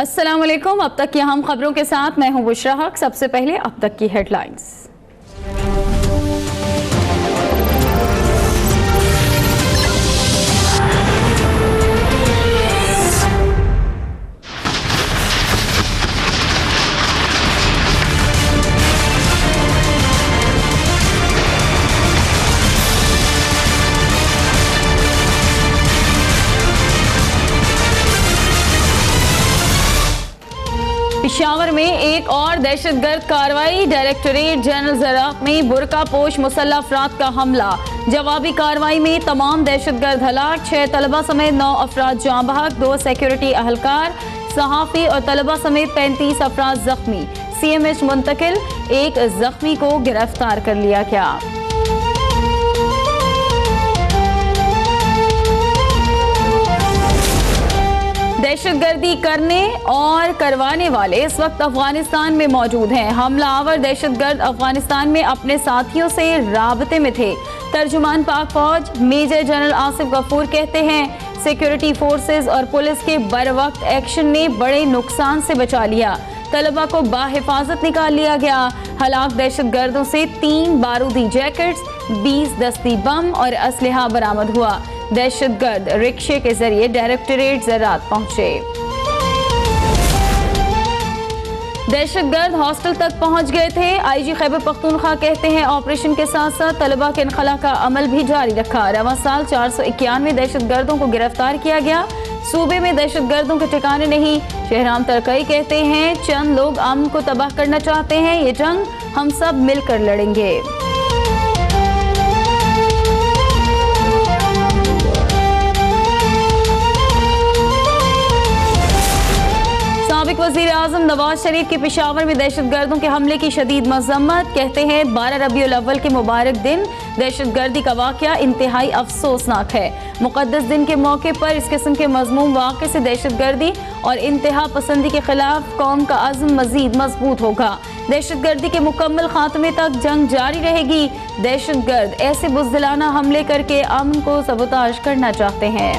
अस्सलाम वालेकुम। अब तक की अहम खबरों के साथ मैं हूं बुशरा हक। सबसे पहले अब तक की हेडलाइंस। पेशावर में एक और दहशतगर्द कार्रवाई। डायरेक्टरेट जनरल ज़राअत में बुरका पोश मुसल्लह अफराद का हमला। जवाबी कार्रवाई में तमाम दहशतगर्द हलाक। 6 तलबा समेत 9 अफराद जाँ बहक, 2 सिक्योरिटी अहलकार, सहाफ़ी और तलबा समेत 35 अफराद जख्मी। CMH मुंतकिल। एक जख्मी को गिरफ्तार कर लिया गया। दहशतगर्दी करने और करवाने वाले इस वक्त अफगानिस्तान में मौजूद हैं। हमला आवर दहशतगर्द अफगानिस्तान में अपने साथियों से राबते में थे। तर्जुमान पाक फौज मेजर जनरल आसिफ गफूर कहते हैं सिक्योरिटी फोर्सेस और पुलिस के बरवक्त एक्शन ने बड़े नुकसान से बचा लिया। तलबा को बाहिफाजत निकाल लिया गया। हलाक दहशतगर्दों से 3 बारूदी जैकेट्स, 20 दस्ती बम और असलहा बरामद हुआ। दहशतगर्द रिक्शे के जरिए डायरेक्टरेट ज़राअत पहुंचे। दहशतगर्द हॉस्टल तक पहुंच गए थे। IG खैबर पख्तूनख्वा कहते हैं ऑपरेशन के साथ साथ तलबा के इनखला का अमल भी जारी रखा। रवां साल 491 दहशतगर्दों को गिरफ्तार किया गया। सूबे में दहशतगर्दों के ठिकाने नहीं। शहराम तरकई कहते हैं चंद लोग अमन को तबाह करना चाहते हैं। ये जंग हम सब मिलकर लड़ेंगे। साबिक वज़ीर आज़म नवाज शरीफ के पेशावर में दहशतगर्दों के हमले की शदीद मज़म्मत। कहते हैं 12 रबीउल अव्वल के मुबारक दिन दहशतगर्दी का वाक़या इंतहाई अफसोसनाक है। मुक़द्दस दिन के मौके पर इस किस्म के मज़मूम वाक़े से दहशतगर्दी और इंतहा पसंदी के खिलाफ कौम का अज़्म मज़ीद मजबूत होगा। दहशतगर्दी के मुकम्मल खात्मे तक जंग जारी रहेगी। दहशतगर्द ऐसे बुज़दिलाना हमले करके अमन को सबोताज करना चाहते हैं।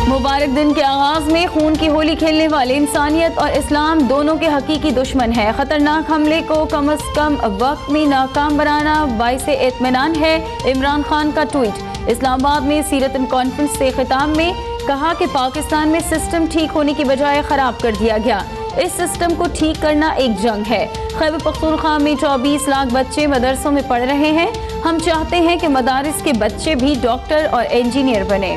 मुबारक दिन के आगाज में खून की होली खेलने वाले इंसानियत और इस्लाम दोनों के हकीकी दुश्मन है। खतरनाक हमले को कम अज कम वक्त में नाकाम बनाना बाइसे इत्मीनान है। इमरान खान का ट्वीट। इस्लामाबाद में सीरतन कॉन्फ्रेंस से खिताब में कहा कि पाकिस्तान में सिस्टम ठीक होने की बजाय खराब कर दिया गया। इस सिस्टम को ठीक करना एक जंग है। खैबर पख्तूनख्वा में 24 लाख बच्चे मदरसों में पढ़ रहे हैं। हम चाहते हैं कि मदारिस के बच्चे भी डॉक्टर और इंजीनियर बने।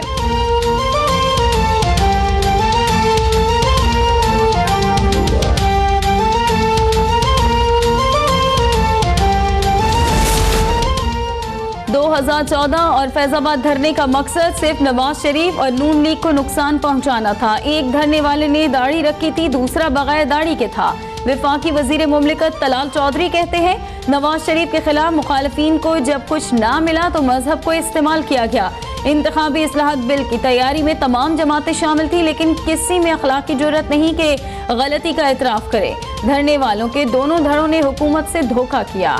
दो 2014 और फैजाबाद धरने का मकसद सिर्फ नवाज शरीफ और नून लीग को नुकसान पहुंचाना था। एक धरने वाले ने दाढ़ी रखी थी, दूसरा बगैर दाढ़ी के था। विफाकी वजीर मुमलिकत तलाल चौधरी कहते हैं नवाज शरीफ के खिलाफ मुखालिफिन को जब कुछ ना मिला तो मजहब को इस्तेमाल किया गया। इंतखाबी इस्लाहत बिल की तैयारी में तमाम जमातें शामिल थी, लेकिन किसी में अखलाक की जरूरत नहीं कि गलती का एतराफ़ करे। धरने वालों के दोनों धड़ों ने हुकूमत से धोखा किया।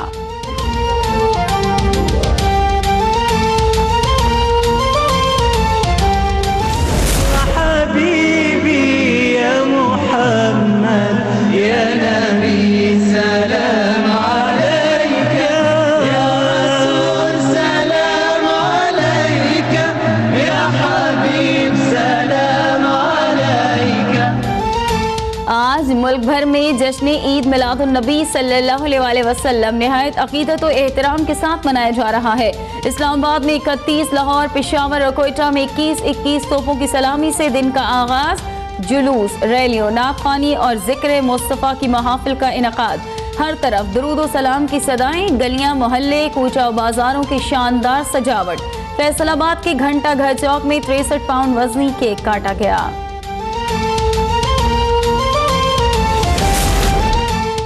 आज मुल्क भर में जश्न ईद मिलादुन नबी सल्लल्लाहु अलैहि वसल्लम निहायत अकीदत और एहतराम के साथ मनाया जा रहा है। इस्लामाबाद में 31, लाहौर, पेशावर और कोयटा में 21 तोपों की सलामी से दिन का आगाज। जुलूस, रैलियों, नाफ़खानी और ज़िक्र मुस्तफ़ा की महाफिल का इनकाद। हर तरफ दुरूद व सलाम की सदाएं। गलियां, मोहल्ले, कूचा बाजारों की शानदार सजावट। फैसलाबाद के घंटा घर चौक में 63 पाउंड वजनी केक काटा गया।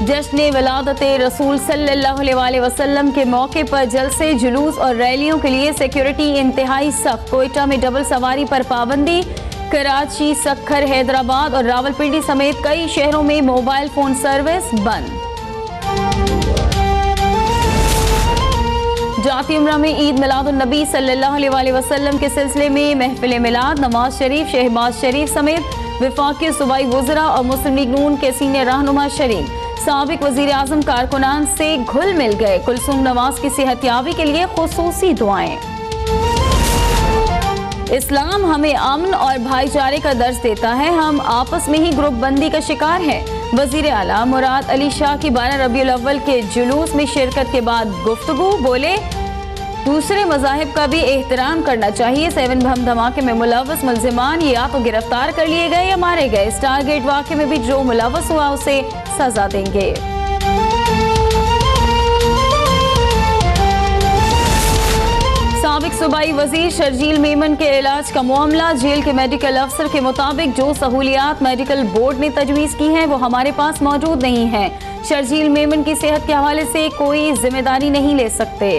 जश्न विलादत रसूल सल्लल्लाहु अलैहि वसल्लम के मौके पर जलसे, जुलूस और रैलियों के लिए सिक्योरिटी इंतहाई सख्त। कोयटा में डबल सवारी पर पाबंदी। कराची, सक्खर, हैदराबाद और रावलपिंडी समेत कई शहरों में मोबाइल फोन सर्विस बंद। जाती उम्रा में ईद मिलादुन्नबी सल्लल्लाहु अलैहि वसल्लम के सिलसिले में महफिल मिलाद, नवाज शरीफ, शहबाज शरीफ समेत वफाकी सूबाई वज़रा और मुस्लिम लीग नून के सीनियर रहनुमा शरीक। साबिक वज़ीर आज़म कारकुनान से घुल मिल गए। कुलसूम नवाज की सेहतयाबी के लिए खुसूसी दुआएं। इस्लाम हमें अमन और भाईचारे का दर्स देता है, हम आपस में ही ग्रुप बंदी का शिकार हैं। वज़ीर आला मुराद अली शाह की 12 रबीउल अव्वल के जुलूस में शिरकत के बाद गुफ्तगू, बोले दूसरे मज़ाहिब का भी एहतराम करना चाहिए। 7 बम धमाके में मुलव्वस मुल्जिमान या तो गिरफ्तार कर लिए गए या मारे गए। स्टार गेट वाक़े में भी जो मुलव्वस हुआ उसे सजा देंगे। साबिक सूबाई वजीर शर्जील मेमन के इलाज का मामला, जेल के मेडिकल अफसर के मुताबिक जो सहूलियात मेडिकल बोर्ड ने तजवीज़ की हैं वो हमारे पास मौजूद नहीं है। शर्जील मेमन की सेहत के हवाले से कोई जिम्मेदारी नहीं ले सकते।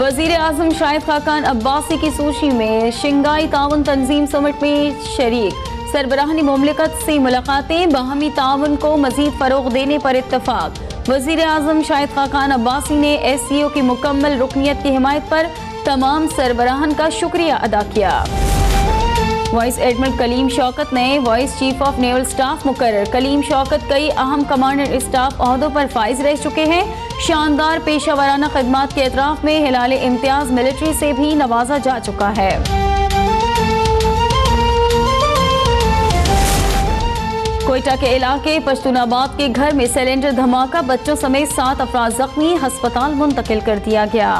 वज़ीर आज़म शाहिद खाकान अब्बासी की सूची में शंघाई ताउन तंजीम समिट में शरीक। सरबराहानी मुमलिकत से मुलाकातें, बाहमी ताउन को मजीद फ़रोग़ देने पर इत्तफ़ाक। वज़ीर आज़म शाहिद खाकान अब्बासी ने SCO की मुकम्मल रुकनियत की हिमायत पर तमाम सरबराहान का शुक्रिया अदा किया। वाइस एडमिरल कलीम शौकत ने vice chief of naval staff मुकर्रर। कलीम शौकत कई अहम कमांडर स्टाफ ओहदों पर फाइज रह चुके हैं। शानदार पेशा वराना खदमात के एतराफ़ में हिलाल इम्तियाज मिलिट्री से भी नवाजा जा चुका है। कोयटा के इलाके पश्तूनाबाद के घर में सिलेंडर धमाका, बच्चों समेत 7 अफराद जख्मी, अस्पताल मुंतकिल कर दिया गया।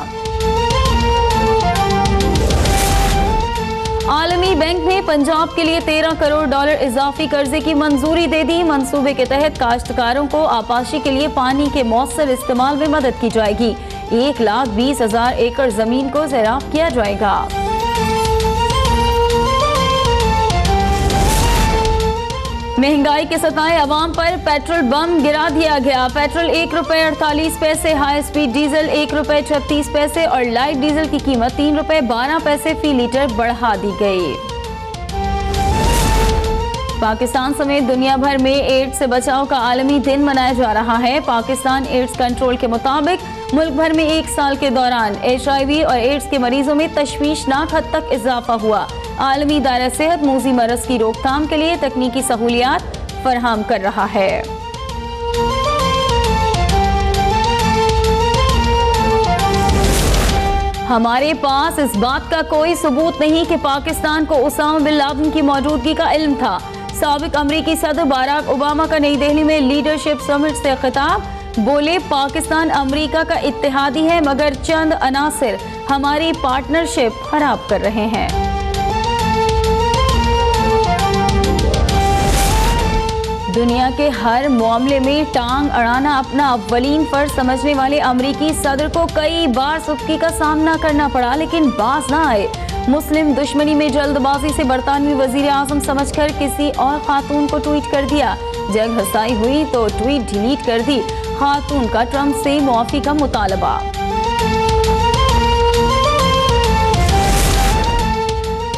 आलमी बैंक ने पंजाब के लिए $13 करोड़ इजाफी कर्जे की मंजूरी दे दी। मंसूबे के तहत काश्तकारों को आपाशी के लिए पानी के मौसर इस्तेमाल में मदद की जाएगी। 1,20,000 एकड़ जमीन को ज़राअत किया जाएगा। महंगाई के सताए अवाम पर पेट्रोल बम गिरा दिया गया। पेट्रोल ₹1.48, हाई स्पीड डीजल ₹1.36 और लाइट डीजल की कीमत ₹3.12 फी लीटर बढ़ा दी गई। पाकिस्तान समेत दुनिया भर में एड्स से बचाव का आलमी दिन मनाया जा रहा है। पाकिस्तान एड्स कंट्रोल के मुताबिक मुल्क भर में 1 साल के दौरान HIV और एड्स के मरीजों में तशवीशनाक हद तक इजाफा हुआ। आलमी दायरा सेहत मूजी मरज की रोकथाम के लिए तकनीकी सहूलियात फराहम कर रहा है। हमारे पास इस बात का कोई सबूत नहीं कि पाकिस्तान को उसामा बिन लादेन की मौजूदगी का इल्म था। साबिक अमरीकी सदर बराक ओबामा का नई दिल्ली में लीडरशिप समिट से खिताब, बोले पाकिस्तान अमरीका का इत्तेहादी है मगर चंद अनासिर हमारी पार्टनरशिप खराब कर रहे हैं। दुनिया के हर मामले में टांग अड़ाना अपना अव्वलीन फर्ज समझने वाले अमरीकी सदर को कई बार सुख्ती का सामना करना पड़ा, लेकिन बाज ना आए। मुस्लिम दुश्मनी में जल्दबाजी से बरतानवी वजीर आजम समझकर किसी और खातून को ट्वीट कर दिया। जंग हसाई हुई तो ट्वीट डिलीट कर दी। खातून का ट्रंप से मुआफी का मुतालबा।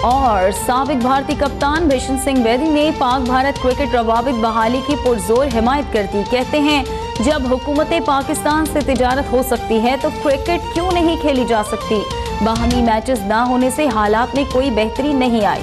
और साबिक भारतीय कप्तान बिशन सिंह बेदी ने पाक भारत क्रिकेट रवाबित बहाली की पुरजोर हिमायत कर दी। कहते हैं जब हुकूमत पाकिस्तान से तिजारत हो सकती है तो क्रिकेट क्यों नहीं खेली जा सकती। बाहमी मैचेस ना होने से हालात में कोई बेहतरी नहीं आई।